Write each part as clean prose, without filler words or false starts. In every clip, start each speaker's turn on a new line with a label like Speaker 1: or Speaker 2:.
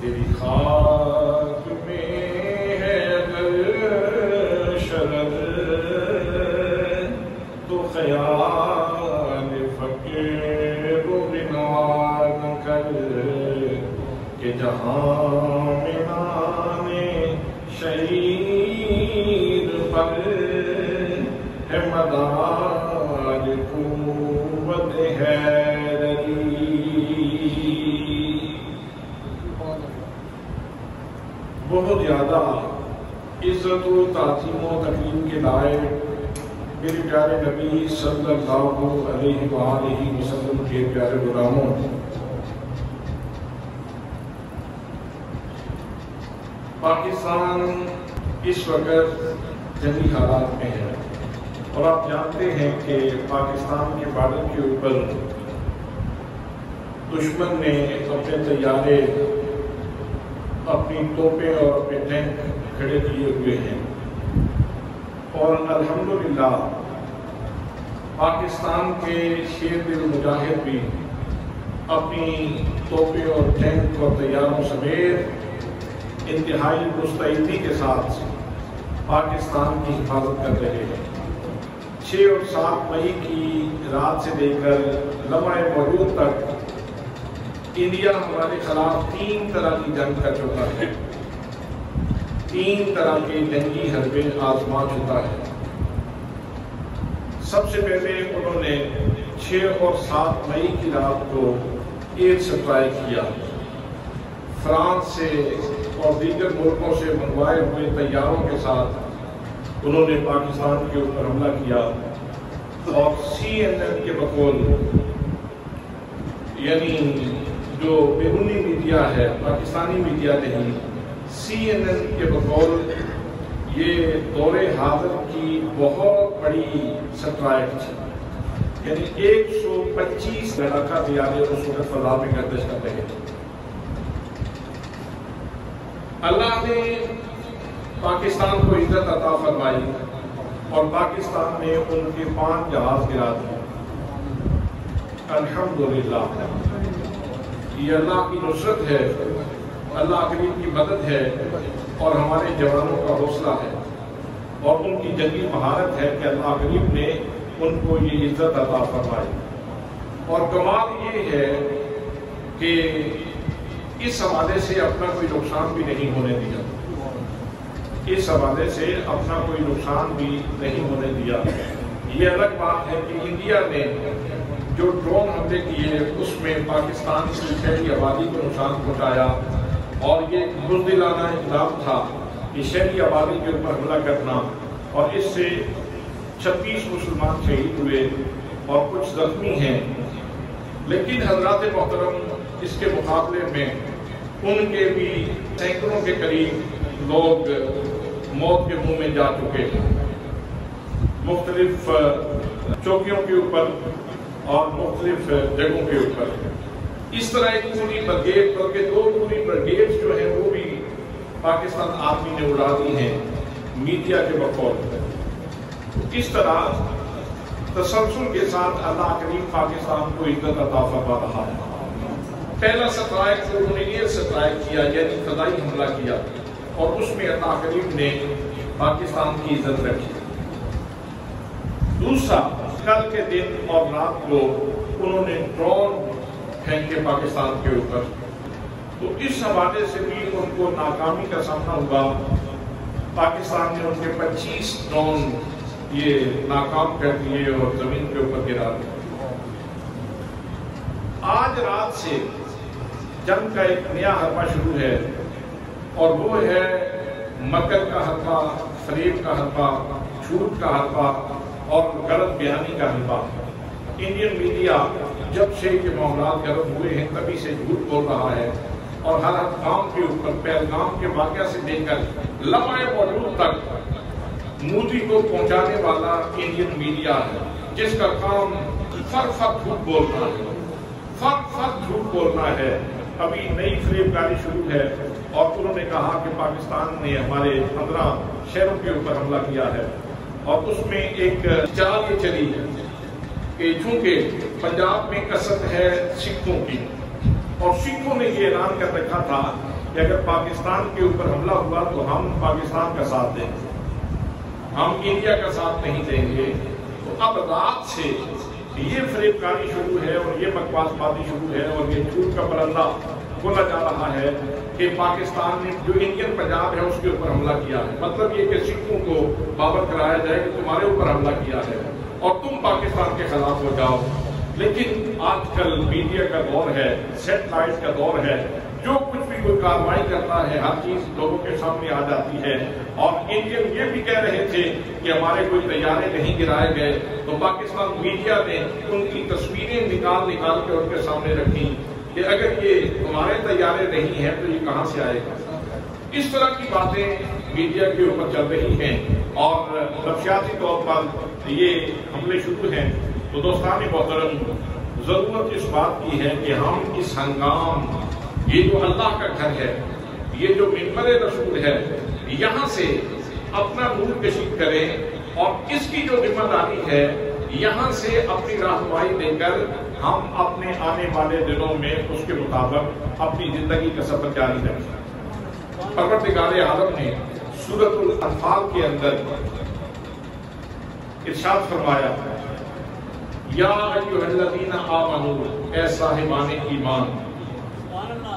Speaker 1: تیری خاک میں ہے اگر شرر تو خیال فقیر و بنا نہ کر کہ جہاں میدان شہید پر ہے مدار قوت حیدری۔ بہت زیادہ عزت و تعظیم و تکریم کے لائق میرے پیارے نبی صلی اللہ علیہ وآلہ وسلم کے پیارے غلاموں، پاکستان اس وقت جنگی حالات میں ہے اور آپ جانتے ہیں کہ پاکستان کے بارڈر کے اوپر دشمن نے اپنے طیارے، اپنی توپیں اور اپنے ٹینک کھڑے کیے ہوئے ہیں، اور الحمدللہ پاکستان کے شیر دل مجاہد بھی اپنی توپیں اور ٹینک اور طیاروں سمیت انتہائی مستعدی کے ساتھ پاکستان کی حفاظت کر رہے ہیں۔ 6 اور 7 مئی کی رات سے لے کر لمحہ موجود تک انڈیا ہمارے خلاف 3 طرح کی جنگ کر چکا ہے، 3 طرح کے جنگی حربے آزما چکا ہے۔ سب سے پہلے انہوں نے 6 اور 7 مئی کی رات کو ایئر سٹرائک کیا، فرانس سے اور دیگر ملکوں سے منگوائے ہوئے طیاروں کے ساتھ انہوں نے پاکستان کے اوپر حملہ کیا، اور CNN کے بقول، یعنی جو بیرونی میڈیا ہے، پاکستانی میڈیا نہیں، CNN کے بقول یہ دور حاضر کی بہت بڑی سٹرائک تھی، یعنی 125 لڑاکا طیارے اس وقت فضا میں گردش کر رہے تھے۔ اللہ نے پاکستان کو عزت عطا فرمائی اور پاکستان نے ان کے 5 جہاز گرا دیے۔ الحمدللہ یہ اللہ کی نصرت ہے، اللہ کریم کی مدد ہے، اور ہمارے جوانوں کا حوصلہ ہے اور ان کی جنگی مہارت ہے کہ اللہ کریم نے ان کو یہ عزت عطا فرمائی۔ اور کمال یہ ہے کہ اس حوالے سے اپنا کوئی نقصان بھی نہیں ہونے دیا، اس حوالے سے اپنا کوئی نقصان بھی نہیں ہونے دیا۔ یہ الگ بات ہے کہ انڈیا نے جو ڈرون حملے کیے اس میں پاکستان کی شہری آبادی کو نقصان پہنچایا، اور یہ بزدلانہ اقدام تھا کہ شہری آبادی کے اوپر حملہ کرنا، اور اس سے 26 مسلمان شہید ہوئے اور کچھ زخمی ہیں۔ لیکن حضرات محترم، اس کے مقابلے میں ان کے بھی سینکڑوں کے قریب لوگ موت کے منہ میں جا چکے ہیں، مختلف چوکیوں کے اوپر اور مختلف جگہوں کے اوپر۔ اس طرح ایک پوری بریگیڈ، بلکہ 2 پوری بریگیڈز جو ہیں وہ بھی پاکستان آرمی نے اڑا دی ہیں میڈیا کے بقول۔ اس طرح تسلسل کے ساتھ اللہ کریم پاکستان کو عزت عطا فرما رہا ہے۔ پہلا سٹرائک جو انہوں نے ایئر سٹرائک کیا، یعنی فضائی حملہ کیا، اور اس میں اللہ کریم نے پاکستان کی عزت رکھی۔ دوسرا، کل کے دن اور رات کو انہوں نے ڈرون پھینکے پاکستان کے اوپر، تو اس حوالے سے بھی ان کو ناکامی کا سامنا ہوا۔ پاکستان نے ان کے 25 ڈرون یہ ناکام کر دیے اور زمین کے اوپر گرا دیے۔ آج رات سے جنگ کا ایک نیا حربہ شروع ہے، اور وہ ہے مکر کا حربہ، فریب کا حربہ، جھوٹ کا حربہ اور غلط بیانی کا حربہ۔ انڈین میڈیا جب سے یہ معاملات گرم ہوئے ہیں تبھی سے جھوٹ بول رہا ہے، اور ہر کام کے اوپر پہلگام کے واقعہ سے لے کر لمحہ موجود تک مودی کو پہنچانے والا انڈین میڈیا ہے، جس کا کام فرق جھوٹ بولنا ہے، فرق جھوٹ بولنا ہے۔ ابھی نئی فریب کاری شروع ہے، اور انہوں نے کہا کہ پاکستان نے ہمارے 15 شہروں کے اوپر حملہ کیا ہے، اور اس میں ایک چال یہ چلی کہ چونکہ پنجاب میں کثرت ہے سکھوں کی، اور سکھوں نے یہ اعلان کر رکھا تھا کہ اگر پاکستان کے اوپر حملہ ہوا تو ہم پاکستان کا ساتھ دیں گے، ہم انڈیا کا ساتھ نہیں دیں گے۔ تو اب رات سے یہ فریب کاری شروع ہے اور یہ بکواس بازی شروع ہے اور یہ جھوٹ کا پرندہ بولا جا رہا ہے کہ پاکستان نے جو انڈین پنجاب ہے اس کے اوپر حملہ کیا ہے، مطلب یہ کہ سکھوں کو پابند کرایا جائے کہ تمہارے اوپر حملہ کیا ہے اور تم پاکستان کے خلاف ہو جاؤ۔ لیکن آج کل میڈیا کا دور ہے، سیٹلائٹ کا دور ہے، جو کچھ بھی کوئی کارروائی کرتا ہے ہر چیز لوگوں کے سامنے آ جاتی ہے۔ اور انڈین یہ بھی کہہ رہے تھے کہ ہمارے کوئی طیارے نہیں گرائے گئے، تو پاکستان میڈیا نے ان کی تصویریں نکال کے ان کے سامنے رکھی کہ اگر یہ ہمارے طیارے نہیں ہیں تو یہ کہاں سے آئے گا۔ اس طرح کی باتیں میڈیا کے اوپر چل رہی ہیں اور نفسیاتی طور پر یہ حملے شروع ہیں۔ تو دوستان محترم، ضرورت اس بات کی ہے کہ ہم اس ہنگام، یہ جو اللہ کا گھر ہے، یہ جو منبر رسول ہے، یہاں سے اپنا نور کشید کریں اور اس کی جو ذمہ داری ہے یہاں سے اپنی رہنمائی دے کر ہم اپنے آنے والے دنوں میں اس کے مطابق اپنی زندگی کا سفر جاری رکھیں۔ پروردگار عالم نے سورۃ الانفال کے اندر ارشاد فرمایا، یا ایھا الذین آمنوا، اے صاحبان ایمان،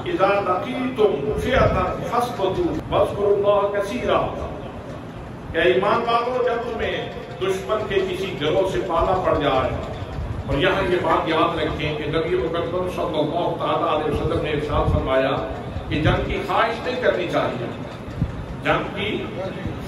Speaker 1: اذا لقیتم فئۃ فاثبتوا واذکروا اللہ کثیرا، کہ ایمان والو جب تمہیں دشمن کے کسی گروہ سے پالا پڑ جائے، اور یہاں یہ بات یاد رکھیں کہ نبی مکرم صلی اللہ تعالیٰ علیہ وسلم نے ارشاد فرمایا کہ جنگ کی خواہش نہیں کرنی چاہیے، جنگ کی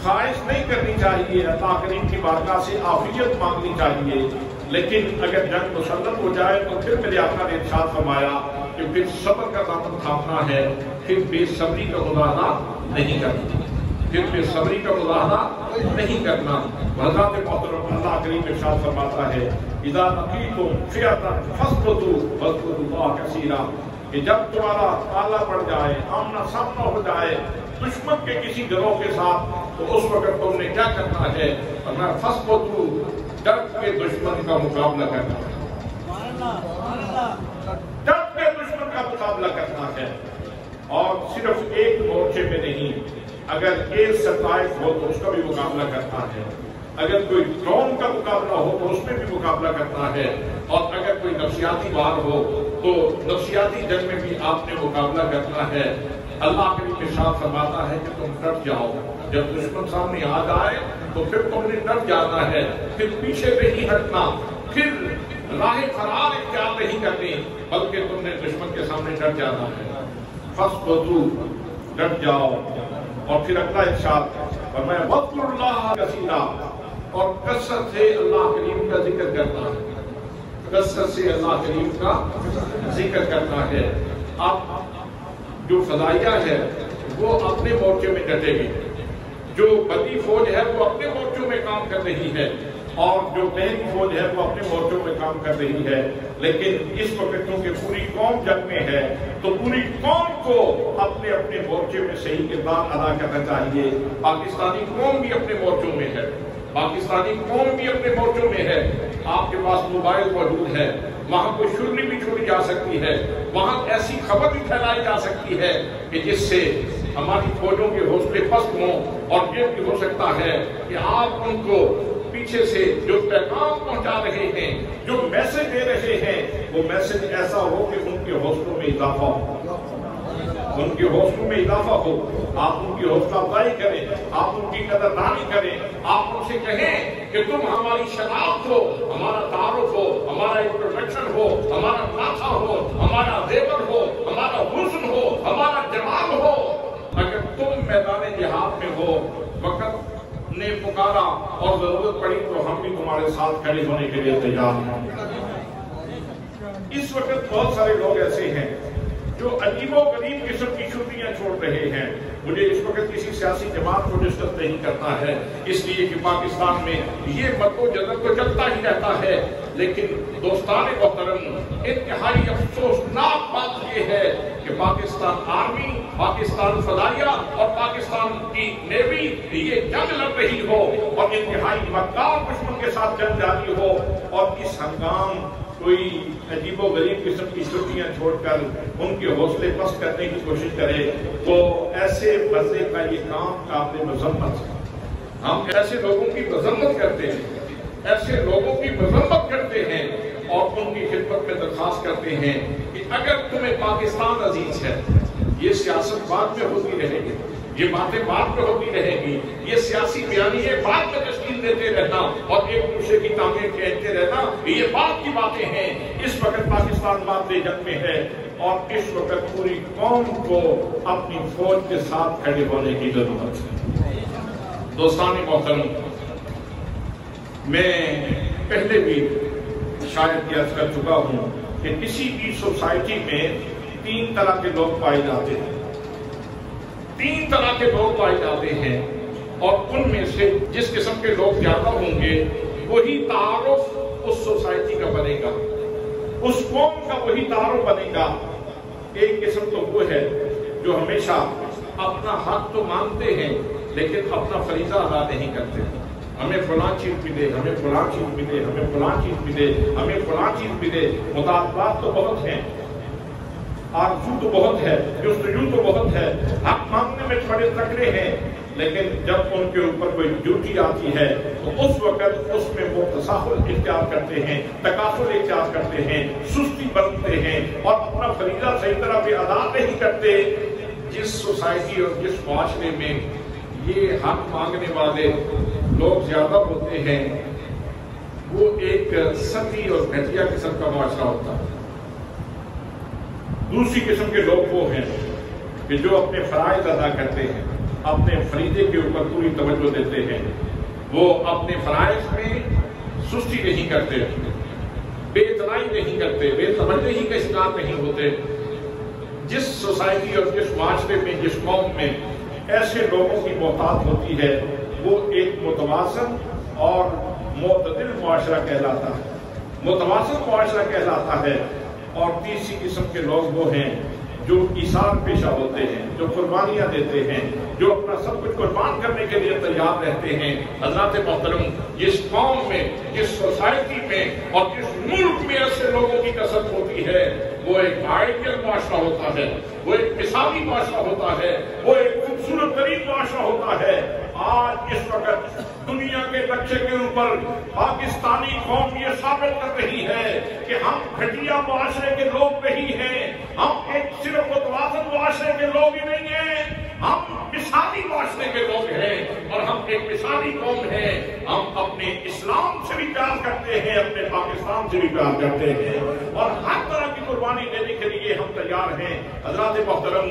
Speaker 1: خواہش نہیں کرنی چاہیے، اللہ کریم کی بارگاہ سے عافیت مانگنی چاہیے، لیکن اگر جنگ مسلط ہو جائے تو پھر میرے آقا نے ارشاد فرمایا کہ پھر صبر کا دامن تھامنا ہے، پھر بے صبری کا مظاہرہ نہیں کرنا، پھر بے صبری کا مظاہرہ نہیں کرنا۔ حضرات محترم، اللہ کریم ارشاد فرماتا ہے، اذا لقیتم فئۃ فاثبتوا واذکروا اللہ کثیرا، کہ جب تمہارا پالا پڑ جائے، آمنا سامنا ہو جائے دشمن کے کسی گروہ کے ساتھ، تو اس وقت تم نے کیا کرنا ہے؟ فرمایا فاثبتوا، ڈٹ کے دشمن کا مقابلہ کرنا ہے، ڈٹ کے دشمن کا مقابلہ کرنا ہے، اور صرف ایک مورچے میں نہیں، اگر ایک سیٹلائٹ ہو تو اس کا بھی مقابلہ کرنا ہے، اگر کوئی ڈرون کا مقابلہ ہو تو اس میں بھی مقابلہ کرنا ہے، اور اگر کوئی نفسیاتی وار ہو تو نفسیاتی جنگ میں بھی آپ نے مقابلہ کرنا ہے۔ اللہ کریم ارشاد فرماتا ہے کہ تم ڈٹ جاؤ، جب دشمن سامنے آ جائے تو پھر تم نے ڈٹ جانا ہے، پھر پیچھے نہیں ہٹنا، پھر راہ فرار اختیار نہیں کرنی، بلکہ تم نے دشمن کے سامنے ڈٹ جانا ہے۔ فاثبتوا، ڈٹ جاؤ، اور پھر اگلا ارشاد فرمایا واذکروا اللہ کثیرا، اور کثرت سے اللہ کریم کا ذکر کرنا ہے، کثرت سے اللہ کریم کا ذکر کرنا ہے۔ اب جو فضائیہ ہے وہ اپنے مورچے میں ڈٹے گی، جو بدی فوج ہے وہ اپنے مورچوں میں کام کر رہی ہے، اور جو بہری فوج ہے وہ اپنے مورچوں میں کام کر رہی ہے، لیکن اس وقت کیونکہ پوری قوم جنگ میں ہے تو پوری قوم کو اپنے اپنے مورچے میں صحیح کردار ادا کرنا چاہیے۔ پاکستانی قوم بھی اپنے مورچوں میں ہے، پاکستانی قوم بھی اپنے مورچوں میں ہے۔ آپ کے پاس موبائل موجود ہے، وہاں کوئی شرنی بھی چھوڑی جا سکتی ہے، وہاں ایسی خبر بھی پھیلائی جا سکتی ہے کہ جس سے ہماری فوجوں کے حوصلے پست ہوں، اور یہ بھی ہو سکتا ہے کہ آپ ان کو پیچھے سے جو پیغام پہنچا رہے ہیں، جو میسج دے رہے ہیں، وہ میسج ایسا ہو کہ ان کے حوصلوں میں اضافہ ہو، ان کے حوصلوں میں اضافہ ہو۔ آپ ان کی حوصلہ افزائی کریں، آپ ان کی قدردانی کریں، آپ ان سے کہیں کہ تم ہماری شناخت ہو، ہمارا تعارف ہو، ہمارا انٹروڈکشن ہو، ہمارا ناطہ ہو، ہمارا زیور ہو، ہمارا حسن ہو، ہمارا جمال ہو۔ اگر تم میدان جہاد میں ہو، وقت نے پکارا اور ضرورت پڑی تو ہم بھی تمہارے ساتھ کھڑے ہونے کے لیے تیار ہیں۔ اس وقت بہت سارے لوگ ایسے ہیں جو عجیب و غریب قسم کی چھٹیاں چھوڑ رہے ہیں۔ مجھے اس وقت کسی سیاسی جماعت کو ڈسکس نہیں کرنا ہے، اس لیے کہ پاکستان میں یہ مد و جذب تو چلتا ہی رہتا ہے، لیکن دوستان محترم، انتہائی افسوسناک بات یہ ہے کہ پاکستان آرمی، پاکستان فضائیہ اور پاکستان کی نیوی یہ جنگ لڑ رہی ہو اور انتہائی مکار دشمن کے ساتھ جنگ جاری ہو، اور اس ہنگام کو کوئی عجیب و غریب قسم کی چھٹیاں چھوڑ کر ان کے حوصلے پست کرنے کی کوشش کرے تو ایسے بندے کا یہ کام قابل مذمت ہے۔ ہم ایسے لوگوں کی مذمت کرتے ہیں، ایسے لوگوں کی مذمت کرتے ہیں اور ان کی خدمت میں درخواست کرتے ہیں کہ اگر تمہیں پاکستان عزیز ہے، یہ سیاست بعد میں ہوتی رہے گی، یہ باتیں بعد میں ہوتی رہے گی، یہ سیاسی بیانیے بعد میں تشکیل دیتے رہنا اور ایک دوسرے کی تعمیر کہتے رہنا، یہ بعد کی باتیں ہیں۔ اس وقت پاکستان بات جنگ میں ہے اور اس وقت پوری قوم کو اپنی فوج کے ساتھ کھڑے ہونے کی ضرورت ہے۔ دوستان محترم، میں پہلے بھی شاید یہ عرض کر چکا ہوں کہ کسی بھی سوسائٹی میں 3 طرح کے لوگ پائے جاتے ہیں، 3 طرح کے لوگ پائے جاتے ہیں، اور ان میں سے جس قسم کے لوگ زیادہ ہوں گے وہی تعارف اس سوسائٹی کا بنے گا، اس قوم کا وہی تعارف بنے گا۔ ایک قسم تو وہ ہے جو ہمیشہ اپنا حق تو مانتے ہیں لیکن اپنا فریضہ ادا نہیں کرتے، ہمیں فلاں چیز ملے، ہمیں فلاں چیز ملے، ہمیں فلاں چیز ملے، ہمیں فلاں چیز ملے۔ مطالبات تو بہت ہیں، آرزو تو بہت ہے، جستجو تو بہت ہے، حق مانگنے میں تھوڑے تکڑے ہیں، لیکن جب ان کے اوپر کوئی ڈیوٹی آتی ہے تو اس وقت اس میں وہ تساہل اختیار کرتے ہیں، تکاسل اختیار کرتے ہیں، سستی برتتے ہیں اور اپنا فریضہ صحیح طرح سے ادا نہیں کرتے۔ جس سوسائٹی اور جس معاشرے میں یہ حق مانگنے والے لوگ زیادہ ہوتے ہیں وہ ایک سطحی اور گھٹیا قسم کا معاشرہ ہوتا ہے۔ دوسری قسم کے لوگ وہ ہیں کہ جو اپنے فرائض ادا کرتے ہیں، اپنے فریضے کے اوپر پوری توجہ دیتے ہیں، وہ اپنے فرائض میں سستی نہیں کرتے، بے اتنائی نہیں کرتے، بے توجہی کا شکار نہیں ہوتے۔ جس سوسائٹی اور جس معاشرے میں، جس قوم میں ایسے لوگوں کی محتاط ہوتی ہے وہ ایک متوازن اور معتدل معاشرہ کہلاتا ہے، متوازن معاشرہ کہلاتا ہے۔ اور تیسری قسم کے لوگ وہ ہیں جو ایثار پیشہ ہوتے ہیں، جو قربانیاں دیتے ہیں، جو اپنا سب کچھ قربان کرنے کے لیے تیار رہتے ہیں۔ حضرات محترم، جس قوم میں، جس سوسائٹی میں اور جس ملک میں ایسے لوگوں کی کثرت ہوتی ہے وہ ایک آئیڈیل معاشرہ ہوتا ہے، وہ ایک مثالی معاشرہ ہوتا ہے، وہ ایک خوبصورت ترین معاشرہ ہوتا ہے۔ آج اس وقت دنیا کے نقشے کے اوپر پاکستانی قوم یہ ثابت کر رہی ہے کہ ہم گھٹیا معاشرے کے لوگ نہیں ہیں، ہم ایک صرف متوازن معاشرے کے لوگ ہی نہیں ہیں، ہم مثالی معاشرے کے لوگ ہیں اور ہم ایک مثالی قوم ہیں۔ ہم اپنے اسلام سے بھی پیار کرتے ہیں، اپنے پاکستان سے بھی پیار کرتے ہیں اور ہر طرح کی قربانی دینے کے لیے ہم تیار ہیں۔ حضرات محترم،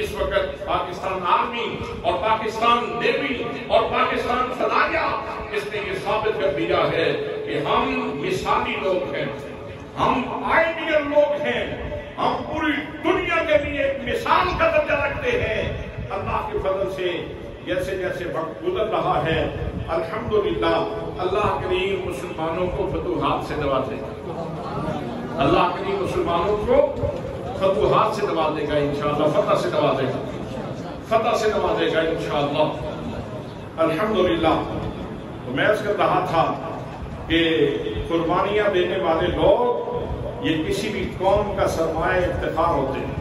Speaker 1: اس وقت پاکستان آرمی اور پاکستان نیوی اور پاکستان فضائیہ اس نے یہ ثابت کر دیا ہے کہ ہم مثالی لوگ ہیں، ہم آئیڈیل لوگ ہیں، ہم پوری دنیا کے لیے ایک مثال کا درجہ رکھتے ہیں۔ اللہ کے فضل سے جیسے جیسے وقت گزر رہا ہے الحمدللہ اللہ کریم مسلمانوں کو فتوحات سے نوازے گا، اللہ کریم مسلمانوں کو فتوحات سے نوازے گا انشاءاللہ، فتح سے نوازے گا، فتح سے نوازے گا انشاءاللہ الحمدللہ۔ تو میں اس کر رہا تھا کہ قربانیاں دینے والے لوگ یہ کسی بھی قوم کا سرمایہ افتخار ہوتے ہیں،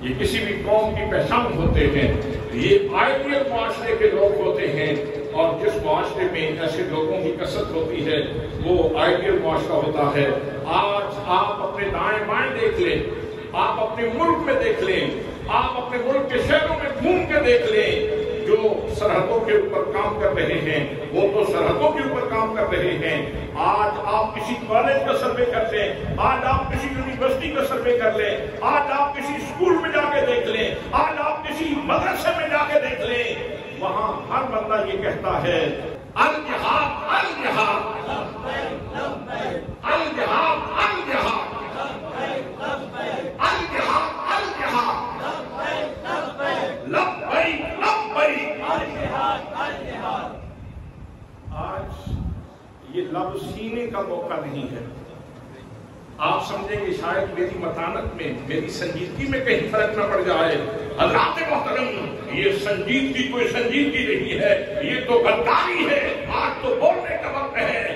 Speaker 1: یہ کسی بھی قوم کی پہچان ہوتے ہیں، یہ آئیڈیل معاشرے کے لوگ ہوتے ہیں اور جس معاشرے میں ایسے لوگوں کی کثرت ہوتی ہے وہ آئیڈیل معاشرہ ہوتا ہے۔ آج آپ اپنے دائیں بائیں دیکھ لیں، آپ اپنے ملک میں دیکھ لیں، آپ اپنے ملک کے شہروں میں گھوم کے دیکھ لیں، جو سرحدوں کے اوپر کام کر رہے ہیں وہ تو سرحدوں کے اوپر کام کر رہے ہیں۔ آج آپ کسی کالج کا سروے کر لیں، آج آپ کسی یونیورسٹی کا سروے کر لیں، آج آپ کسی اسکول میں جا کے دیکھ لیں، آج آپ کسی مدرسے میں جا کے دیکھ لیں، وہاں ہر بندہ یہ کہتا ہے الجہاد الجہاد الجہاد الجہاد الجہاد لبیک لبیک۔ آج یہ لفظ سینے کا موقع نہیں ہے۔ آپ سمجھیں گے شاید میری متانت میں، میری سنجیدگی میں کہیں فرق نہ پڑ جائے۔ حضرات محترم، یہ سنجیدگی کوئی سنجیدگی نہیں ہے، یہ تو غداری ہے۔ آج تو بولنے کا وقت ہے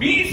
Speaker 1: 20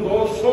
Speaker 1: 200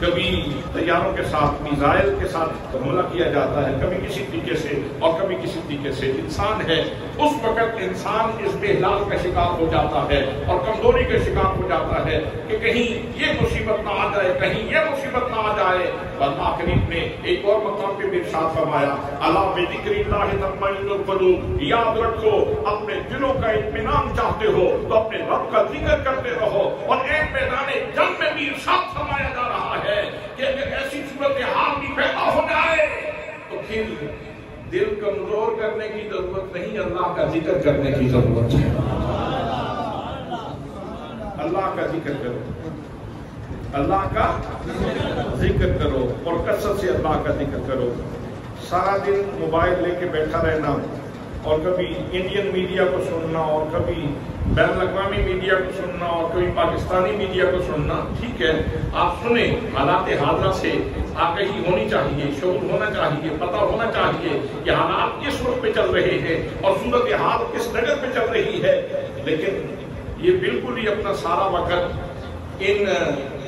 Speaker 1: کبھی طیاروں کے ساتھ میزائل کے ساتھ حملہ کیا جاتا ہے، کبھی کسی طریقے سے اور کبھی کسی طریقے سے انسان ہے، اس وقت انسان اس بحلال کا شکار ہو جاتا ہے اور کمزوری کا شکار ہو جاتا ہے کہ کہیں یہ مصیبت نہ آ جائے، کہیں یہ مصیبت نہ آ جائے۔ اللہ کریم نے ایک اور مقام پہ بھی ارشاد فرمایا، الا بذکر اللہ تطمئن القلوب، یاد رکھو اپنے دلوں کا اطمینان چاہتے ہو تو اپنے رب کا ذکر کرتے رہو۔ اور ایک میدان جنگ میں بھی ارشاد فرمایا جا رہا ہے کہ اگر ایسی صورتحال بھی پیدا ہو جائے تو پھر دل کمزور کرنے کی ضرورت نہیں، اللہ کا ذکر کرنے کی ضرورت ہے۔ اللہ کا ذکر کرو، اللہ کا ذکر کرو اور کثرت سے اللہ کا ذکر کرو۔ سارا دن موبائل لے کے بیٹھا رہنا اور کبھی انڈین میڈیا کو سننا اور کبھی بین الاقوامی میڈیا کو سننا اور کبھی پاکستانی میڈیا کو سننا، ٹھیک ہے آپ سنیں، حالات حاضرہ سے آگہی ہونی چاہیے، شعور ہونا چاہیے، پتہ ہونا چاہیے کہ حالات کس وقت پہ چل رہے ہیں اور صورتحال کس جگہ پہ چل رہی ہے، لیکن یہ بالکل ہی اپنا سارا وقت ان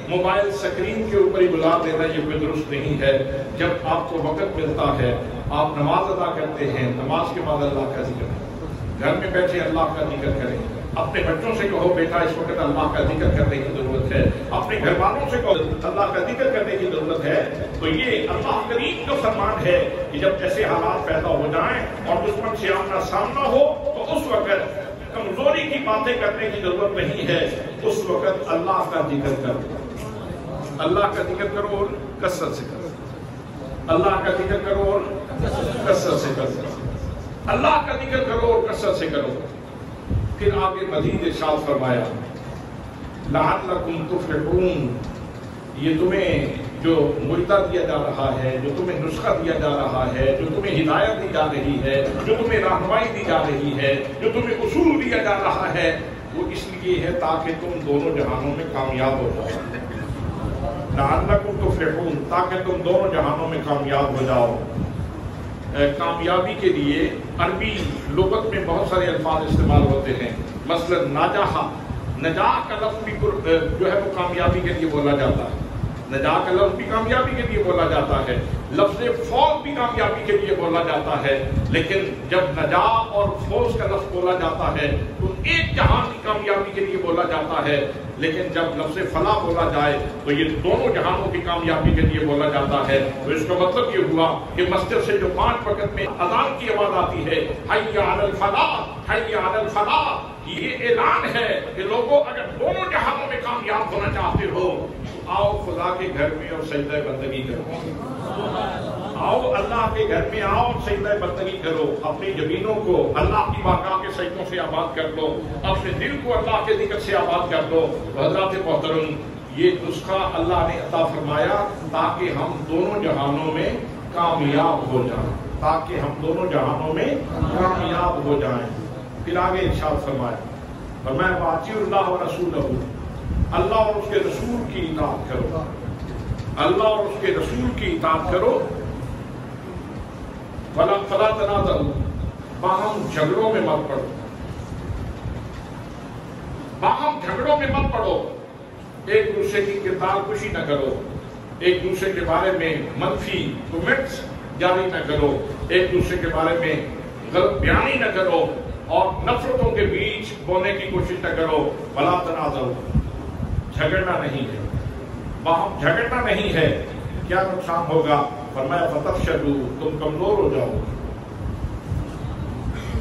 Speaker 1: موبائل سکرین کے اوپر ہی گزار دینا یہ کوئی درست نہیں ہے۔ جب آپ کو وقت ملتا ہے آپ نماز ادا کرتے ہیں، نماز کے بعد اللہ کا ذکر کریں، گھر میں بیٹھے اللہ کا ذکر کریں، اپنے بچوں سے کہو بیٹا اس وقت اللہ کا ذکر کرنے کی ضرورت ہے، اپنے گھر والوں سے کہو اللہ کا ذکر کرنے کی ضرورت ہے۔ تو یہ اللہ کریم کا فرمان ہے کہ جب ایسے حالات پیدا ہو جائیں اور دشمن سے آمنا سامنا ہو تو اس وقت کمزوری کی باتیں کرنے کی ضرورت نہیں ہے، اس وقت اللہ کا ذکر کرو، اللہ کا ذکر کرو اور کثرت سے کرو، اللہ کا ذکر کرو اور کثرت سے کرو، اللہ کا ذکر کرو اور کثرت سے کرو۔ پھر آگے مزید ارشاد فرمایا، لعلکم تفلحون، یہ تمہیں جو مجدہ دیا جا رہا ہے، جو تمہیں نسخہ دیا جا رہا ہے، جو تمہیں ہدایت دی جا رہی ہے، جو تمہیں رہنمائی دی جا رہی ہے، جو تمہیں اصول دیا جا رہا ہے، وہ اس لیے ہے تاکہ تم دونوں جہانوں میں کامیاب ہو جاؤ۔ لعلکم تفلحون، تاکہ تم دونوں جہانوں میں کامیاب ہو جاؤ۔ کامیابی کے لیے عربی لغت میں بہت سارے الفاظ استعمال ہوتے ہیں، مثلا ناجاح، نجاح کا لفظ بھی جو ہے وہ کامیابی کے لیے بولا جاتا ہے، نجاح کا لفظ بھی کامیابی کے لیے بولا جاتا ہے، لفظ فوز بھی کامیابی کے لیے بولا جاتا ہے، لیکن جب نجاح اور فوز کا لفظ بولا جاتا ہے تو ایک جہان کی کامیابی کے لیے بولا جاتا ہے، لیکن جب لفظ فلاح بولا جائے تو یہ دونوں جہانوں کی کامیابی کے لیے بولا جاتا ہے۔ تو اس کا مطلب یہ ہوا کہ مسجد سے جو 5 وقت میں اذان کی آواز آتی ہے، حی علی الفلاح، حی علی الفلاح، یہ اعلان ہے کہ لوگوں اگر دونوں جہانوں میں کامیاب ہونا چاہتے ہو تو آؤ خدا کے گھر میں اور سجدہ بندگی کرو، آؤ اللہ کے گھر میں آؤ اور سجدہ بندگی کرو، اپنی زمینوں کو اللہ کی بارگاہ کے سجدوں سے آباد کر لو، اپنے دل کو اللہ کے ذکر سے آباد کر لو۔ حضرات محترم، یہ نسخہ اللہ نے عطا فرمایا تاکہ ہم دونوں جہانوں میں کامیاب ہو جائیں، تاکہ ہم دونوں جہانوں میں کامیاب ہو جائیں۔ پھر آگے ارشاد فرمایا واطیعوا اللہ ورسولہ، اللہ اور اس کے رسول کی اطاعت کرو، اللہ اور اس کے رسول کی اطاعت کرو۔ فلا تنازعوا، باہم جھگڑوں میں مت پڑو، باہم جھگڑوں میں مت پڑو، ایک دوسرے کی کردار کشی نہ کرو، ایک دوسرے کے بارے میں منفی کمنٹس جاری نہ کرو، ایک دوسرے کے بارے میں غلط بیانی نہ کرو اور نفرتوں کے بیچ بولنے کی کوشش نہ کرو۔ فلا تنازعوا، جھگڑنا نہیں ہے، باہم جھگڑنا نہیں ہے۔ کیا نقصان ہوگا؟ فرمایا فتفشلوا، تم کمزور ہو جاؤ،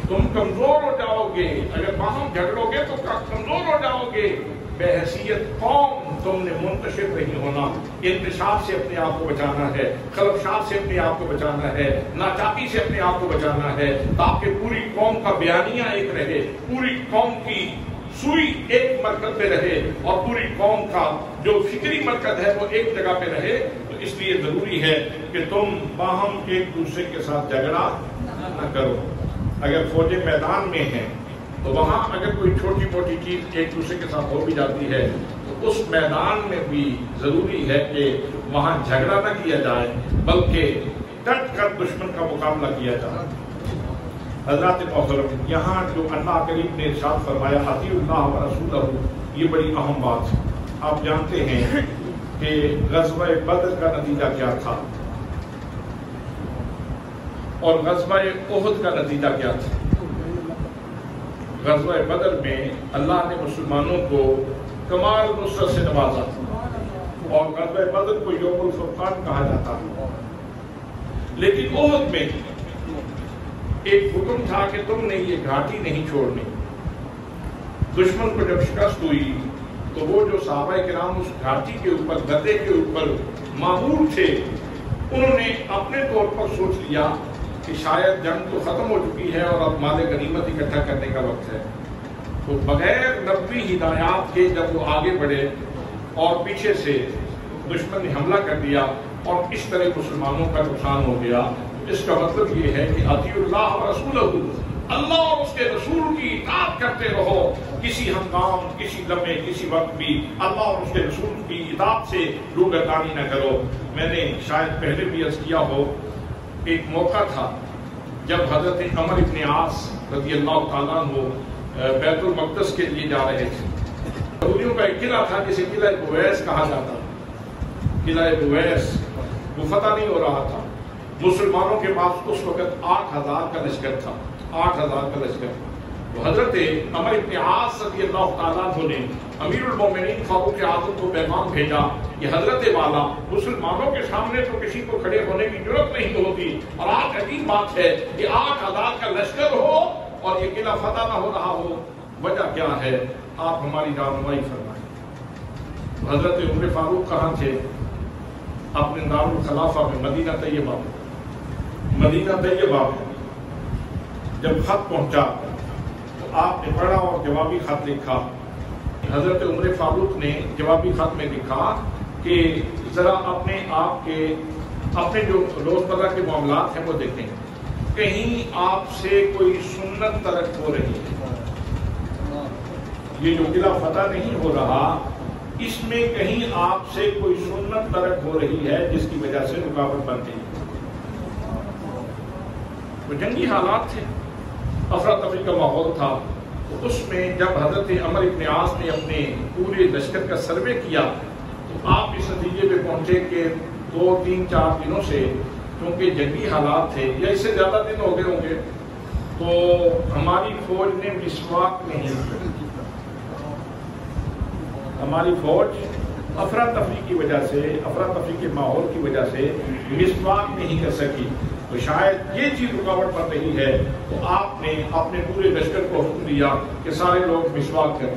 Speaker 1: تم کمزور ہو جاؤ گے، اگر باہم جھگڑو گے تو کمزور ہو جاؤ گے۔ بے حیثیت قوم تم نے منتشر نہیں ہونا، انتشار سے اپنے آپ کو بچانا ہے، خلفشات سے اپنے آپ کو بچانا ہے، ناچاکی سے اپنے آپ کو بچانا ہے، تاکہ پوری قوم کا بیانیہ ایک رہے، پوری قوم کی سوئی ایک مرکز پہ رہے اور پوری قوم کا جو فکری مرکز ہے وہ ایک جگہ پہ رہے۔ تو اس لیے ضروری ہے کہ تم باہم ایک دوسرے کے ساتھ جھگڑا نہ کرو۔ اگر فوجیں میدان میں ہیں تو وہاں اگر کوئی چھوٹی موٹی چیز ایک دوسرے کے ساتھ ہو بھی جاتی ہے تو اس میدان میں بھی ضروری ہے کہ وہاں جھگڑا نہ کیا جائے بلکہ ڈٹ کر دشمن کا مقابلہ کیا جائے۔ حضرات محترم، یہاں جو اللہ کریم نے ارشاد فرمایا اطیعوا اللہ ورسولہ، یہ بڑی اہم بات ہے۔ آپ جانتے ہیں کہ غزوہ بدر کا نتیجہ کیا تھا اور غزوہ احد کا نتیجہ کیا تھا۔ غزوہ بدر میں اللہ نے مسلمانوں کو کمال نصرت سے نوازا اور غزوہ بدر کو یوم الفرقان کہا جاتا ہے۔ لیکن احد میں ایک حکم تھا کہ تم نے یہ گھاٹی نہیں چھوڑنی۔ دشمن کو جب شکست ہوئی تو وہ جو صحابہ کرام اس گھاٹی کے اوپر گدے کے اوپر معمور تھے، انہوں نے اپنے طور پر سوچ لیا کہ شاید جنگ تو ختم ہو چکی ہے اور اب مال غنیمت اکٹھا کرنے کا وقت ہے۔ تو بغیر نبوی ہدایات کے جب وہ آگے بڑھے اور پیچھے سے دشمن نے حملہ کر دیا اور اس طرح مسلمانوں کا نقصان ہو گیا، اس کا مطلب یہ ہے کہ اطیعوا اللہ و رسولہ، اللہ اور اس کے رسول کی اطاعت کرتے رہو، کسی ہنگام، کسی لمحے، کسی وقت بھی اللہ اور اس کے رسول کی اطاعت سے روگردانی نہ کرو۔ میں نے شاید پہلے بھی عرض کیا ہو، ایک موقع تھا جب حضرت عمر بن عاص رضی اللہ تعالیٰ عنہ بیت المقدس کے لیے جا رہے تھے۔ یہودیوں کا ایک قلعہ تھا جسے قلعہ بویس کہا جاتا تھا۔ قلعہ بویس وہ فتح نہیں ہو رہا تھا۔ مسلمانوں کے پاس اس وقت 8000 کا لشکر تھا، 8000 کا لشکر۔ تو حضرت عمر بن عاص رضی اللہ تعالیٰ عنہ نے امیر المومنین فاروق اعظم کو پیغام بھیجا کہ حضرت والا، مسلمانوں کے سامنے تو کسی کو کھڑے ہونے کی ضرورت نہیں ہوتی، اور آج عجیب بات ہے کہ 8000 کا لشکر ہو اور یہ قلعہ فتح نہ ہو رہا ہو، وجہ کیا ہے؟ آپ ہماری رہنمائی فرمائیں۔ حضرت عمر فاروق کہاں تھے؟ اپنے دارالخلافہ میں، مدینہ طیبہ میں۔ مدینہ طیبہ میں جب خط پہنچا تو آپ نے پڑھا اور جوابی خط لکھا۔ حضرت عمر فاروق نے جوابی خط میں لکھا کہ ذرا اپنے آپ کے اپنے جو روزمرہ کے معاملات ہیں وہ دیکھیں، کہیں آپ سے کوئی سنت ترک ہو رہی ہے، یہ جو قلعہ فتح نہیں ہو رہا اس میں کہیں آپ سے کوئی سنت ترک ہو رہی ہے جس کی وجہ سے رکاوٹ بن گئی۔ وہ جنگی حالات تھے، افراتفری کا ماحول تھا۔ تو اس میں جب حضرت عمر بن عاص نے اپنے پورے لشکر کا سروے کیا تو آپ اس نتیجے پہ پہنچے کہ 2 3 4 دنوں سے کیونکہ جنگی حالات تھے یا اس سے زیادہ دن ہو گئے ہوں گے، تو ہماری فوج نے مسواک نہیں کی۔ ہماری فوج افراتفری کی وجہ سے، افراتفری کے ماحول کی وجہ سے مسواک نہیں کر سکی۔ تو شاید یہ چیز رکاوٹ بن رہی ہے، تو آپ نے اپنے پورے لشکر کو حکم دیا کہ سارے لوگ مسواک کریں،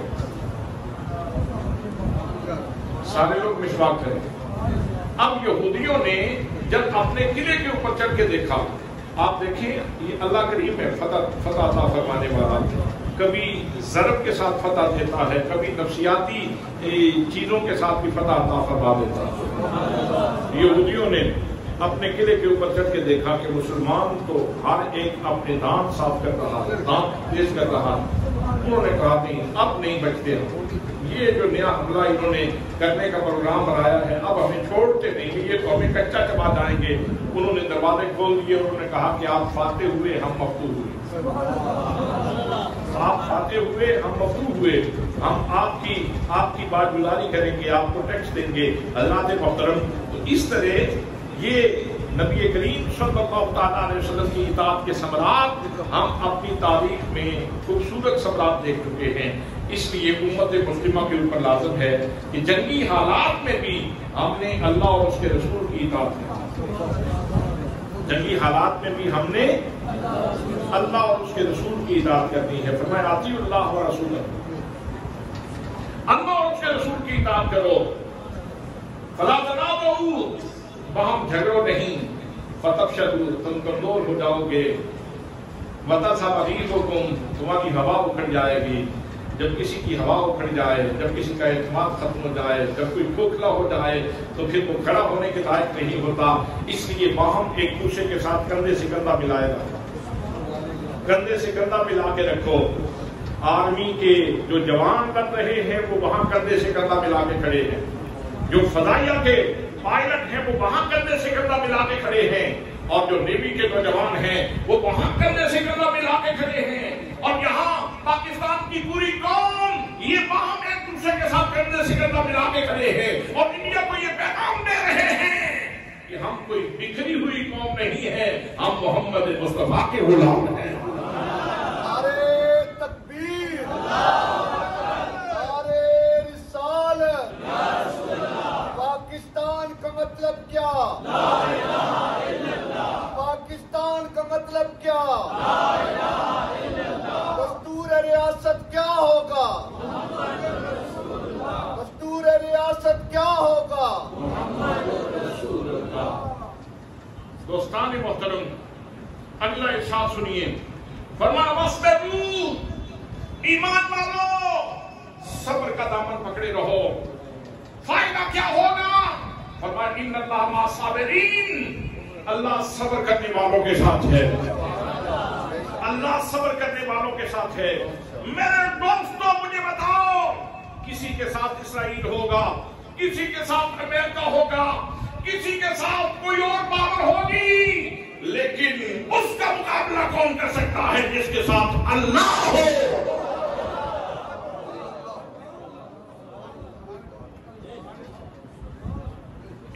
Speaker 1: سارے لوگ مسواک کریں۔ اب یہودیوں نے جب اپنے قلعے کے اوپر چڑھ کے دیکھا، آپ دیکھیں یہ اللہ کریم ہے، فتح عطا فرمانے والا، کبھی ضرب کے ساتھ فتح دیتا ہے، کبھی نفسیاتی چیزوں کے ساتھ بھی فتح عطا فرما دیتا ہے۔ یہودیوں نے اپنے قلعے کے اوپر چڑھ کے دیکھا کہ مسلمان تو ہر ایک اپنے دانت صاف کر رہا ہے، دانت تیز کر رہا ہے۔ انہوں نے کہا نہیں، اب نہیں بچتے، یہ جو نیا حملہ انہوں نے کرنے کا پروگرام بنایا ہے اب ہمیں چھوڑتے نہیں، یہ تو ہمیں کچا چبا جائیں گے۔ انہوں نے دروازے کھول دیے، انہوں نے کہا کہ آپ فاتح ہوئے ہم مفتوح ہوئے، آپ فاتح ہوئے ہم مفتوح ہوئے، ہم آپ کی بات گزاری کریں گے، آپ کو ٹیکس دیں گے۔ حضرات محترم، تو اس طرح یہ نبی کریم صلی اللہ تعالیٰ علیہ وسلم کی اطاعت کے ثمرات ہم اپنی تاریخ میں خوبصورت ثمرات دیکھ چکے ہیں۔ اس لیے امت مسلمہ کے اوپر لازم ہے کہ جنگی حالات میں بھی ہم نے اللہ اور اس کے رسول کی اطاعت کرنی، جنگی حالات میں بھی ہم نے اللہ اور اس کے رسول کی اطاعت کرنی ہے۔ فرمایا اطیعوا اللہ و رسولہ، اللہ اور اس کے رسول کی اطاعت کرو۔ فلا تنازعوا، باہم جھگڑو نہیں، فتفشلوا، تم کمزور ہو جاؤ گے، وتذهب ريحكم، تمہاری ہوا اکھڑ جائے گی۔ جب کسی کی ہوا اکھڑ جائے، جب کسی کا اعتماد ختم ہو جائے، جب کوئی کھوکھلا ہو جائے تو پھر وہ کھڑا ہونے کے لائق نہیں ہوتا۔ اس لیے باہم ایک دوسرے کے ساتھ کندھے سے کندھا ملائے گا، کندھے سے کندھا ملا کے رکھو۔ آرمی کے جو جوان بن رہے ہیں وہ وہاں کندھے سے کندھا ملا کے کھڑے ہیں، جو فضائیہ کے پائلٹ ہیں وہ وہاں کندھے سے کندھا ملا کے کھڑے ہیں، اور جو نیوی کے نوجوان ہیں وہ وہاں کندھے سے کندھا ملا کے کھڑے ہیں، اور یہاں پاکستان کی پوری قوم یہ باہم ایک دوسرے کے ساتھ کندھے سے کندھا ملا کے کھڑے ہیں اور انڈیا کو یہ پیغام دے رہے ہیں کہ ہم کوئی بکھری ہوئی قوم نہیں ہے، ہم محمد مصطفیٰ کے غلام ہیں۔
Speaker 2: نعرے تکبیر، نعرے رسالت، پاکستان کا مطلب کیا؟ پاکستان کا مطلب کیا؟ دستور ریاست کیا ہوگا؟ دستور ریاست کیا ہوگا؟
Speaker 1: دوستان محترم، اگلا ارشاد سنیے، فرمایا وَاصْبِرُوا، ایمان والو صبر کا دامن پکڑے رہو، فائدہ کیا ہوگا؟ فرمایا ان اللہ مع الصابرین، اللہ صبر کرنے والوں کے ساتھ ہے، اللہ صبر کرنے والوں کے ساتھ ہے۔ میرے دوستوں مجھے بتاؤ، کسی کے ساتھ اسرائیل ہوگا، کسی کے ساتھ امریکہ ہوگا، کسی کے ساتھ کوئی اور پاور ہوگی، لیکن اس کا مقابلہ کون کر سکتا ہے؟ جس کے ساتھ اللہ ہو۔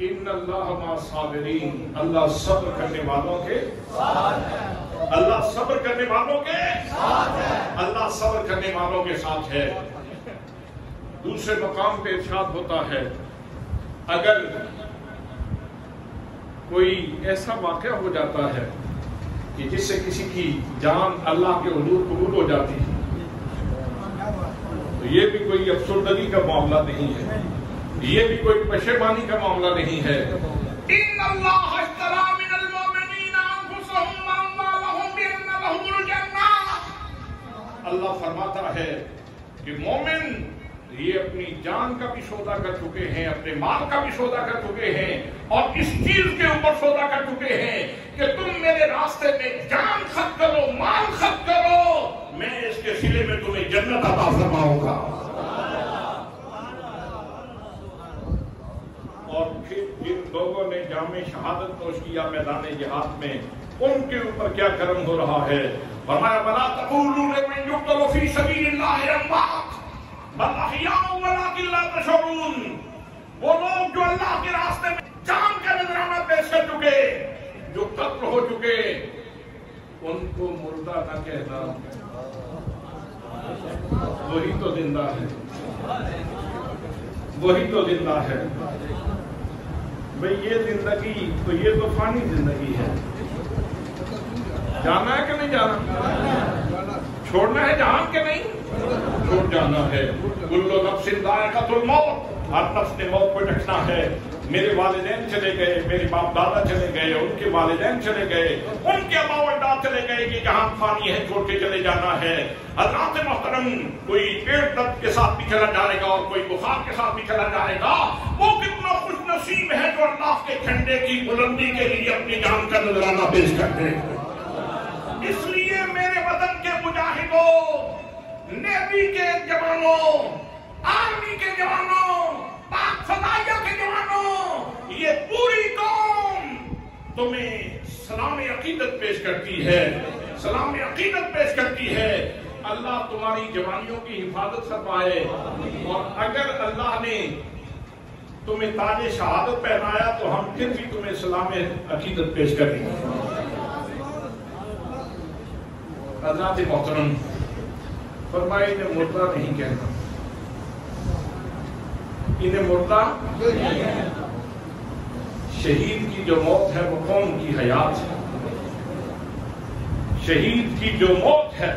Speaker 1: ان اللہ مع الصابرین، اللہ صبر کرنے والوں کے ساتھ ہے، اللہ صبر کرنے والوں کے ساتھ ہے، اللہ صبر کرنے والوں کے ساتھ ہے۔ دوسرے مقام پہ ارشاد ہوتا ہے، اگر کوئی ایسا واقعہ ہو جاتا ہے کہ جس سے کسی کی جان اللہ کے حضور قبول ہو جاتی ہے، تو یہ بھی کوئی افسردگی کا معاملہ نہیں ہے، یہ بھی کوئی پشیمانی کا معاملہ نہیں ہے۔ ان اللہ اشتری من المؤمنین انفسهم واموالهم بان لهم الجنہ، اللہ فرماتا ہے کہ مومن یہ اپنی جان کا بھی سودا کر چکے ہیں، اپنے مال کا بھی سودا کر چکے ہیں، اور اس چیز کے اوپر سودا کر چکے ہیں کہ تم میرے راستے میں جان خرچ کرو، مال خرچ کرو، میں اس کے صلے میں تمہیں جنت عطا فرماؤں گا۔ اور پھر جن لوگوں نے جام شہادت نوش کیا میدان جہاد میں، ان کے اوپر کیا کرم ہو رہا ہے؟ فرمایا وَلَا تَقُولُوا لِمَن يُقْتَلُ فِي سَبِيلِ اللَّهِ أَمْوَاتٌ بَلْ أَحْيَاءٌ وَلَٰكِن لَّا تَشْعُرُونَ، وہ لوگ جو اللہ کے راستے میں جان کا نذرانہ پیش کر چکے، جو قتل ہو چکے، ان کو مردہ نہ کہنا، وہی تو زندہ ہے، وہی تو زندہ ہے۔ بھئی یہ زندگی تو یہ تو فانی زندگی ہے، جانا ہے کہ نہیں جانا؟ چھوڑنا ہے جہان کے نہیں؟ چھوڑ جانا ہے۔ کل نفس ذائقۃ الموت، ہر نفس نے موت کو چکھنا ہے۔ میرے والدین چلے گئے، میرے باپ دادا چلے گئے، ان کے والدین چلے گئے، ان کے ابا و اجداد چلے گئے، کہ جہان فانی ہے، چھوڑ کے چلے جانا ہے۔ حضرات محترم، کوئی پیٹ درد کے ساتھ بھی چلا جائے گا اور کوئی بخار کے ساتھ بھی چلا جائے گا، وہ کتنا خوش نصیب ہے جو اللہ کے جھنڈے کی بلندی کے لیے اپنی جان کا نذرانہ پیش کرتے ہیں۔ اس لیے میرے وطن کے مجاہدوں، نیوی کے جوانوں، آرمی کے جوانوں، پاک فضائیہ کے جوانوں، یہ پوری قوم تمہیں سلام عقیدت پیش کرتی ہے، سلام عقیدت پیش کرتی ہے۔ اللہ تمہاری جوانیوں کی حفاظت فرمائے، اور اگر اللہ نے تمہیں تاج شہادت پہنایا تو ہم پھر بھی تمہیں سلام عقیدت پیش کریں گے۔ حضرات محترم، فرمایا انہیں مردہ نہیں کہنا، انہیں مردہ شہید کی جو موت ہے وہ قوم کی حیات ہے، شہید کی جو موت ہے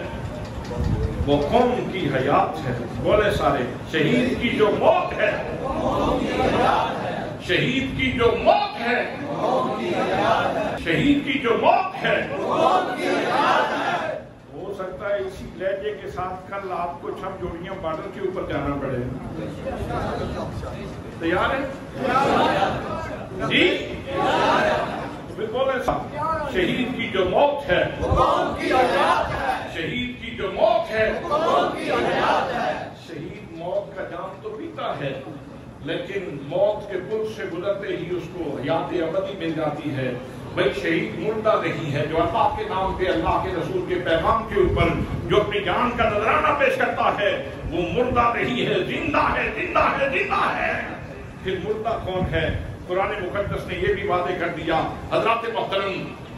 Speaker 1: وہ قوم کی حیات ہے۔ بولے سارے، شہید کی جو موت ہے، شہید کی جو موت ہے، شہید کی جو موت ہے، ہو سکتا ہے اسی لہجے کے ساتھ کل آپ کو چھم جوڑیاں بارڈر کے اوپر جانا پڑے۔ تیار ہے جی؟ پھر بولے شہید کی جو موت ہے، شہید کی جو موت ہے، شہید موت کا جام تو پیتا ہے، لیکن موت کے پل سے گزرتے ہی اس کو حیات ابدی مل جاتی ہے۔ بھائی شہید مردہ نہیں ہے، جو اللہ کے نام پہ اللہ کے رسول کے پیغام کے اوپر جو اپنی جان کا نذرانہ پیش کرتا ہے وہ مردہ نہیں ہے، زندہ ہے، زندہ ہے، زندہ ہے۔ پھر مردہ کون ہے؟ قرآن مقدس نے یہ بھی واضح کر دیا۔ حضرات محترم،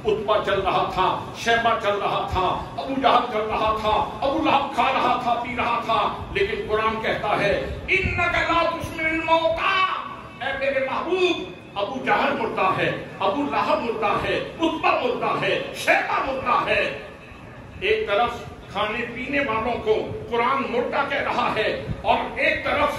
Speaker 1: عتبہ چل رہا تھا، شیبہ چل رہا تھا، ابو جہل چل رہا تھا، ابو لہب کھا رہا تھا، پی رہا تھا، لیکن قرآن کہتا ہے اِنَّكَ لَا تُسْمِعُ الْمَوْتَىٰ، اے میرے محبوب ابو جہل مردہ ہے، ابو لہب مردہ ہے، عتبہ مردہ ہے، شیبہ مردہ ہے۔ ایک طرف کھانے پینے والوں کو قرآن مردہ کہہ رہا ہے اور ایک طرف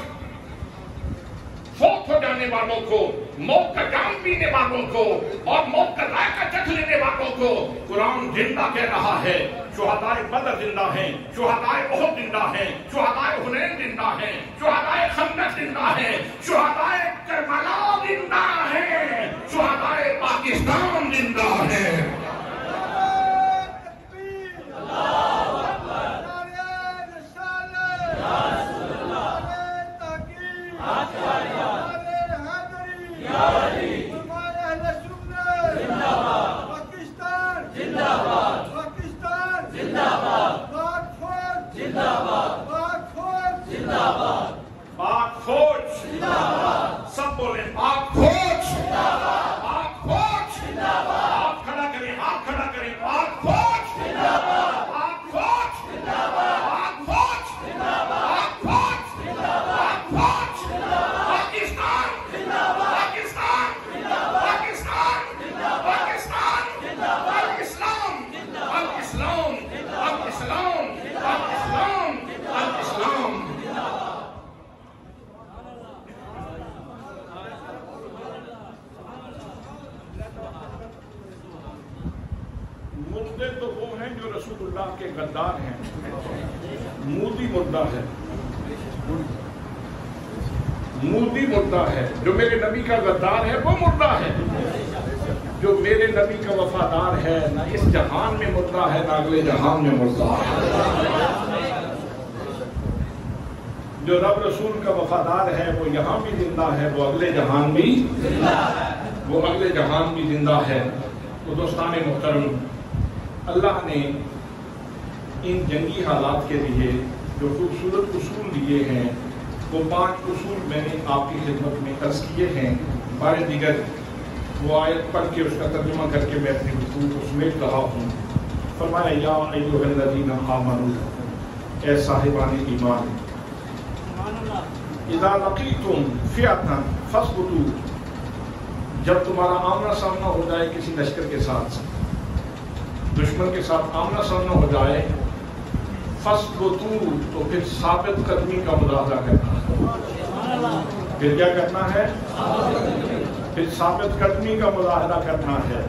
Speaker 1: فوت ہو جانے والوں کو، موت کا جام پینے والوں کو اور موت کا ذائقہ چکھ لینے والوں کو قرآن زندہ کہہ رہا ہے۔ شہدائے بدر زندہ ہیں، شہدائے احد زندہ ہیں، شہدائے حنین زندہ ہیں، شہدائے خندق زندہ ہیں، شہدائے کربلا زندہ ہیں، شہدائے پاکستان زندہ ہیں۔ پاک فوج سب بولیں پاک فوج، پاک فوج، آپ کھڑا کریں، آپ کھڑا کریں، پاک فوج، پاک فوج، پاک فوج، پاک فوج، پاک فوج، پاکستان، پاکستان، پاکستان، پاکستان، الاسلام، الاسلام، الاسلام، الاسلام، الاسلام۔ مردے تو وہ ہیں جو رسول اللہ کے غدار ہیں، مودی مردہ ہے، مودی مردہ ہے، جو میرے نبی کا غدار ہے وہ مردہ ہے، جو میرے نبی کا وفادار ہے نہ اس جہان میں مردہ ہے نہ اگلے جہان میں مردہ ہے، جو رب رسول کا وفادار ہے وہ یہاں بھی زندہ ہے، وہ اگلے جہان بھی زندہ ہے، وہ اگلے جہان بھی زندہ ہے۔ تو دوستان محترم، اللہ نے ان جنگی حالات کے لیے جو خوبصورت اصول دیے ہیں وہ 5 اصول میں نے آپ کی خدمت میں عرض کیے ہیں۔ بارے دیگر وہ آیت پڑھ کے اس کا ترجمہ کر کے میں اپنی گفتگو کو سمیٹ رہا ہوں۔ فرمایا یا ایھا الذین آمنوا، اے صاحبان ایمان، اذا لقیتم فئۃ فاثبتوا، جب تمہارا آمنا سامنا ہو جائے کسی لشکر کے ساتھ، دشمن کے ساتھ آمنا سامنا ہو جائے، فاثبتوا، تو پھر ثابت قدمی کا مظاہرہ کرنا ہے۔ پھر کیا کرنا ہے؟ پھر ثابت قدمی کا مظاہرہ کرنا ہے،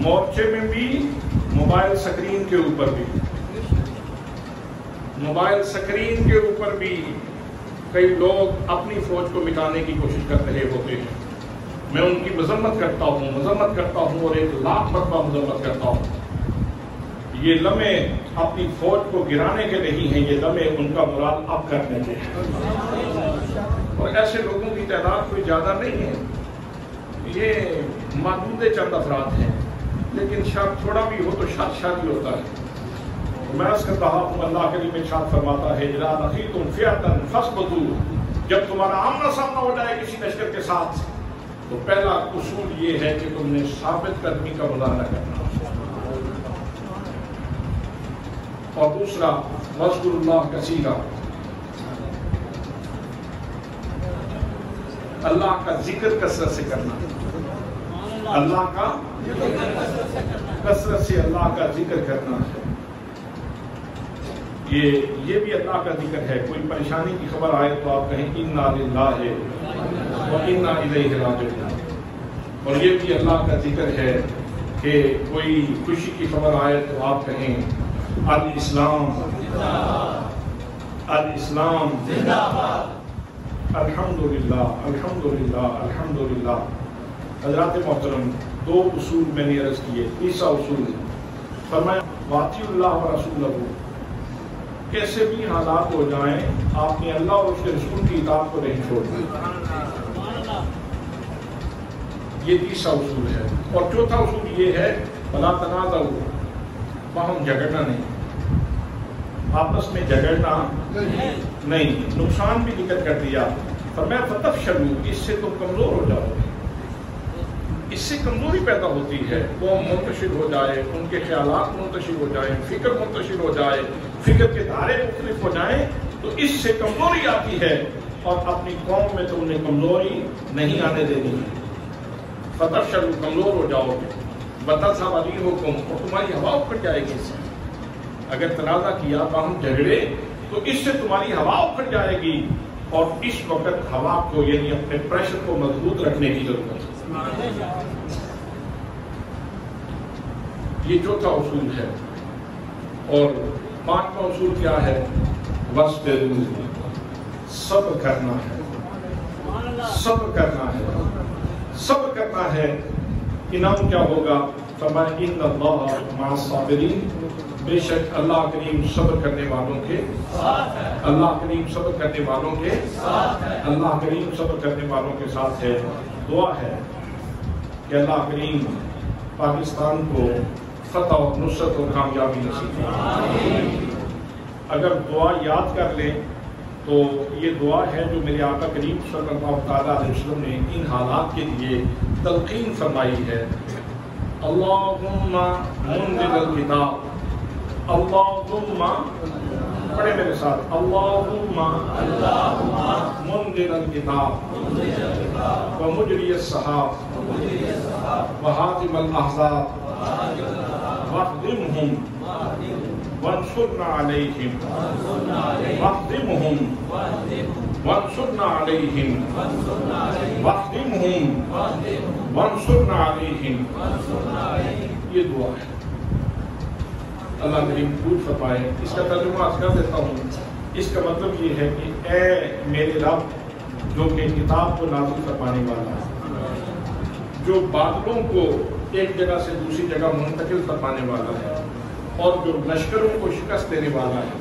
Speaker 1: مورچے میں بھی، موبائل سکرین کے اوپر بھی، موبائل سکرین کے اوپر بھی کئی لوگ اپنی فوج کو مٹانے کی کوشش کر رہے ہوتے ہیں۔ میں ان کی مذمت کرتا ہوں اور 1,00,000 مرتبہ مذمت کرتا ہوں۔ یہ لمحے اپنی فوج کو گرانے کے نہیں ہیں، یہ لمحے ان کا مراد اب کرنے کے ہیں، اور ایسے لوگوں کی تعداد کوئی زیادہ نہیں ہے، یہ محدود چند افراد ہیں، لیکن شاید تھوڑا بھی ہو تو شادی ہوتا ہے۔ میں عرض کرتا ہوں، اللہ کریم ارشاد فرماتا ہے اذا لقیتم فئۃ فاثبتوا، جب تمہارا آمنا سامنا ہو جائے کسی لشکر کے ساتھ تو پہلا اصول یہ ہے کہ تم نے ثابت قدمی کا مظاہرہ کرنا، اور دوسرا واذکروا اللہ کثیرا، اللہ کا ذکر کثرت سے کرنا، اللہ کا کثرت سے اللہ کا ذکر کرنا ہے۔ یہ بھی اللہ کا ذکر ہے۔ کوئی پریشانی کی خبر آئے تو آپ کہیں انا للہ و انا الیہ راجعون، اور یہ بھی اللہ کا ذکر ہے کہ کوئی خوشی کی خبر آئے تو آپ کہیں الاسلام الاسلام الحمدللہ الحمدللہ الحمدللہ۔ حضرات محترم، 2 اصول میں نے عرض کیے، تیسرا اصول فرمایا واطیعوا اللہ و رسولہ، کیسے بھی حالات ہو جائیں آپ نے اللہ اور اس کے رسول کی اطاعت کو نہیں چھوڑنا۔ یہ تیسرا اصول ہے. اور چوتھا اصول یہ ہے ولا تنازعوا، باہم جھگڑنا نہیں، آپس میں جھگڑنا نہیں. نقصان بھی ذکر کر دیا، فرمایا فتفشلوا، اس سے تم کمزور ہو جاؤ گے. اس سے کمزوری پیدا ہوتی ہے، قوم منتشر ہو جائے، ان کے خیالات منتشر ہو جائیں، فکر منتشر ہو جائے، فکر کے دھارے مختلف ہو جائیں، تو اس سے کمزوری آتی ہے. اور اپنی قوم میں تم نے کمزوری نہیں آنے دینی ہے. فتفشلوا، کمزور ہو جاؤ گے. وتذهب ريحكم، اور تمہاری ہوا اکھڑ جائے گی. اس سے اگر تنازع کیا، باہم جھگڑے، تو اس سے تمہاری ہوا اکھڑ جائے گی. اور اس وقت ہوا کو یعنی اپنے پریشر کو مضبوط رکھنے کی ضرورت ہے. یہ چوتھا اصول ہے. اور پانچواں اصول کیا ہے؟ وَاصْبِرُوا، صبر کرنا ہے. صبر کرنا ہے، صبر کرنا ہے. انعام کیا ہوگا؟ فرمایا ان اللہ مع الصابرین، بے شک اللہ کریم صبر کرنے والوں کے ساتھ ہے. اللہ کریم صبر کرنے والوں کے ساتھ ہے. اللہ کریم صبر کرنے والوں کے ساتھ ہے. دعا ہے کہ اللہ کریم پاکستان کو فتح اور نصرت اور کامیابی نصیب فرمائے. اگر دعا یاد کر لیں تو یہ دعا ہے جو میرے آقا کریم صلی اللہ تعالیٰ علیہ وسلم نے ان حالات کے لیے تلقین فرمائی ہے. اللہم منزل الکتاب، اللہم، پڑھے میرے ساتھ، اللہم منزل الکتاب ومجری السحاب وحاتم الاحزاب واخدمہم وانصرنا علیہم، واخدمہم وانصرنا علیہم، واخدمہم وانصرنا علیہم. یہ دعا ہے. اللہ کریم قبول فرمائے. اس کا ترجمہ کر دیتا ہوں. اس کا مطلب یہ ہے کہ اے میرے رب جو کہ کتاب کو نازل فرمانے والا ہے، جو بادلوں کو ایک جگہ سے دوسری جگہ منتقل فرمانے والا ہے، اور جو لشکروں کو شکست دینے والا ہے،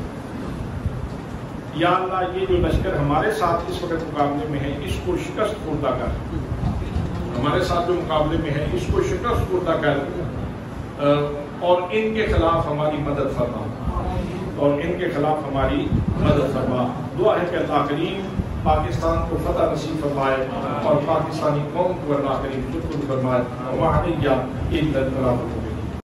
Speaker 1: یا اللہ یہ جو لشکر ہمارے ساتھ اس وقت مقابلے میں ہے، اس کو شکست خوردہ کر. ہمارے ساتھ جو مقابلے میں ہے اس کو شکست خوردہ کر، اور ان کے خلاف ہماری مدد فرما، اور ان کے خلاف ہماری مدد فرما. دعا ہے کہ اللہ کریم پاکستان کو فتح نصیب فرمائے اور پاکستانی قوم کو اللہ کریم شکر فرمائے. وعلیہ الا البلاغ.